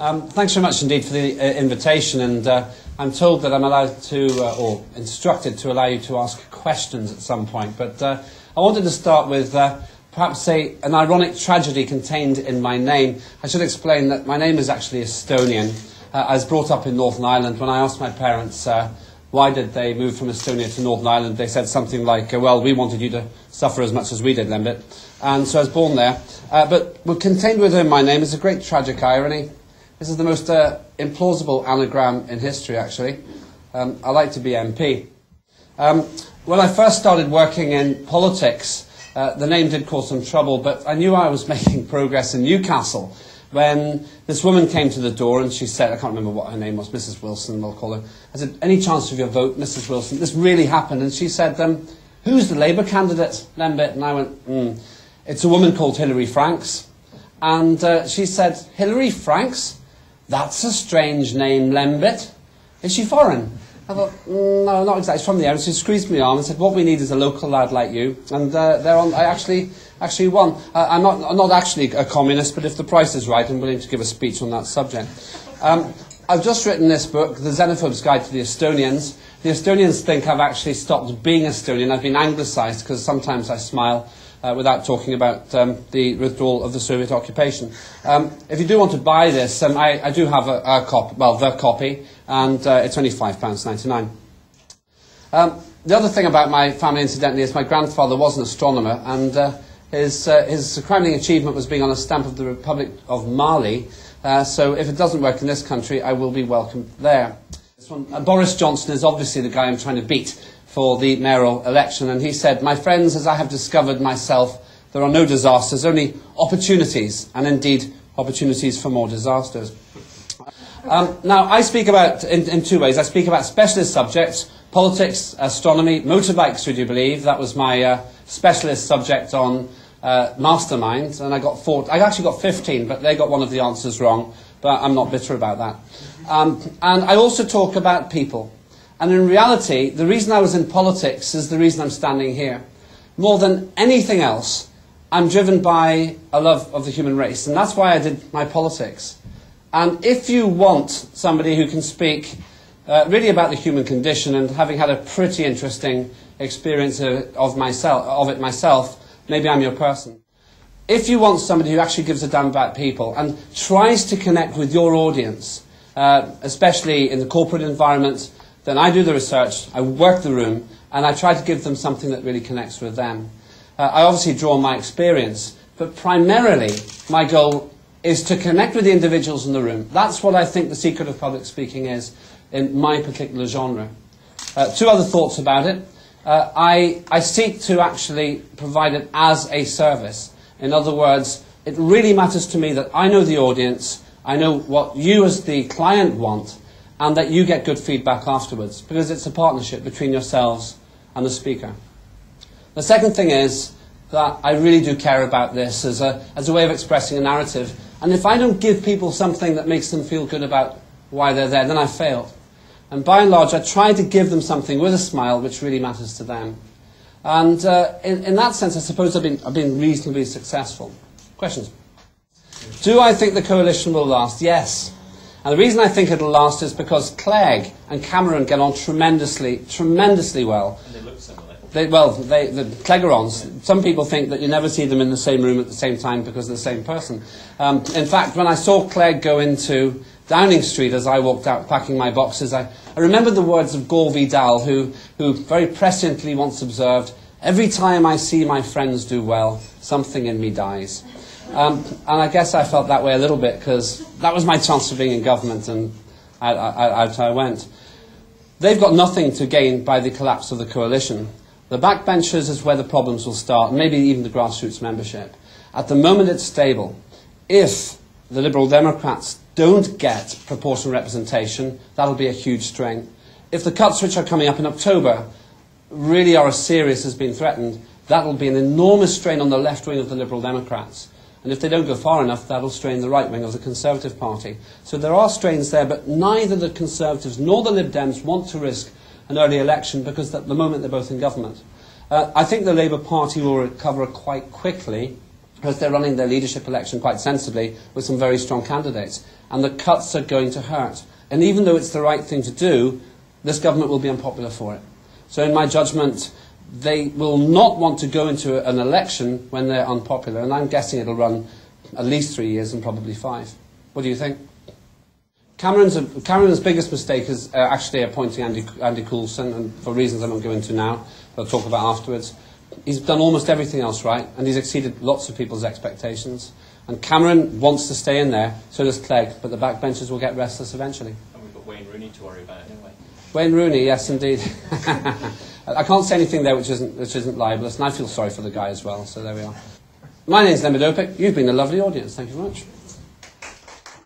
Thanks very much indeed for the invitation, and I'm told that I'm allowed to, or instructed to allow you to ask questions at some point, but I wanted to start with perhaps an ironic tragedy contained in my name. I should explain that my name is actually Estonian. I was brought up in Northern Ireland. When I asked my parents why did they move from Estonia to Northern Ireland, they said something like, well, we wanted you to suffer as much as we did, Lembit. And so I was born there. But contained within my name is a great tragic irony. This is the most implausible anagram in history, actually. I like to be MP. When I first started working in politics, the name did cause some trouble, but I knew I was making progress in Newcastle when this woman came to the door and she said, I can't remember what her name was, Mrs. Wilson, we'll call her. I said, any chance of your vote, Mrs. Wilson? This really happened. And she said, who's the Labour candidate, Lembit? And I went, it's a woman called Hilary Franks. And she said, Hilary Franks? That's a strange name, Lembit. Is she foreign? I thought, no, not exactly. She's from the area. She squeezed me arm and said, what we need is a local lad like you. And I actually won. I'm not actually a communist, but if the price is right, I'm willing to give a speech on that subject. I've just written this book, The Xenophobe's Guide to the Estonians. The Estonians think I've actually stopped being Estonian. I've been anglicised because sometimes I smile without talking about the withdrawal of the Soviet occupation. If you do want to buy this, I do have a copy, well, the copy, and it's only £5.99. The other thing about my family, incidentally, is my grandfather was an astronomer, and his crowning achievement was being on a stamp of the Republic of Mali, so if it doesn't work in this country, I will be welcome there. This one, Boris Johnson is obviously the guy I'm trying to beat for the mayoral election, and he said, my friends, as I have discovered myself, there are no disasters, only opportunities, and indeed opportunities for more disasters. Now, I speak about, in two ways, I speak about specialist subjects, politics, astronomy, motorbikes, would you believe? That was my specialist subject on Mastermind, and I actually got 15, but they got one of the answers wrong, but I'm not bitter about that. And I also talk about people. And in reality, the reason I was in politics is the reason I'm standing here. More than anything else, I'm driven by a love of the human race, and that's why I did my politics. And if you want somebody who can speak really about the human condition, and having had a pretty interesting experience of it myself, maybe I'm your person. If you want somebody who actually gives a damn about people and tries to connect with your audience, especially in the corporate environment, then I do the research, I work the room, and I try to give them something that really connects with them. I obviously draw on my experience, but primarily my goal is to connect with the individuals in the room. That's what I think the secret of public speaking is in my particular genre. Two other thoughts about it. I seek to actually provide it as a service. In other words, it really matters to me that I know the audience, I know what you as the client want, and that you get good feedback afterwards, because it's a partnership between yourselves and the speaker. The second thing is that I really do care about this as a way of expressing a narrative, and if I don't give people something that makes them feel good about why they're there, then I've failed. And by and large, I try to give them something with a smile which really matters to them. And in that sense, I suppose I've been reasonably successful. Questions? Do I think the coalition will last? Yes. And the reason I think it'll last is because Clegg and Cameron get on tremendously, tremendously well. And they look similar. The Cleggerons, some people think that you never see them in the same room at the same time because they're the same person. In fact, when I saw Clegg go into Downing Street as I walked out packing my boxes, I remembered the words of Gore Vidal, who very presciently once observed, every time I see my friends do well, something in me dies. And I guess I felt that way a little bit because that was my chance of being in government, and out I went. They've got nothing to gain by the collapse of the coalition. The backbenchers is where the problems will start, maybe even the grassroots membership. At the moment it's stable. If the Liberal Democrats don't get proportional representation, that'll be a huge strain. If the cuts which are coming up in October really are as serious as being threatened, that'll be an enormous strain on the left wing of the Liberal Democrats. And if they don't go far enough, that'll strain the right wing of the Conservative Party. So there are strains there, but neither the Conservatives nor the Lib Dems want to risk an early election because at the moment they're both in government. I think the Labour Party will recover quite quickly because they're running their leadership election quite sensibly with some very strong candidates. and the cuts are going to hurt. And even though it's the right thing to do, this government will be unpopular for it. So in my judgment, they will not want to go into an election when they're unpopular, and I'm guessing it'll run at least 3 years and probably 5. What do you think? Cameron's biggest mistake is actually appointing Andy Coulson, and for reasons I won't go into now, but I'll talk about afterwards. He's done almost everything else right, and he's exceeded lots of people's expectations. And Cameron wants to stay in there, so does Clegg, but the backbenchers will get restless eventually. And we've got Wayne Rooney to worry about anyway. Wayne Rooney, yes indeed. I can't say anything there which isn't libelous, and I feel sorry for the guy as well, so there we are. My name's Lembit Opik. You've been a lovely audience. Thank you very much.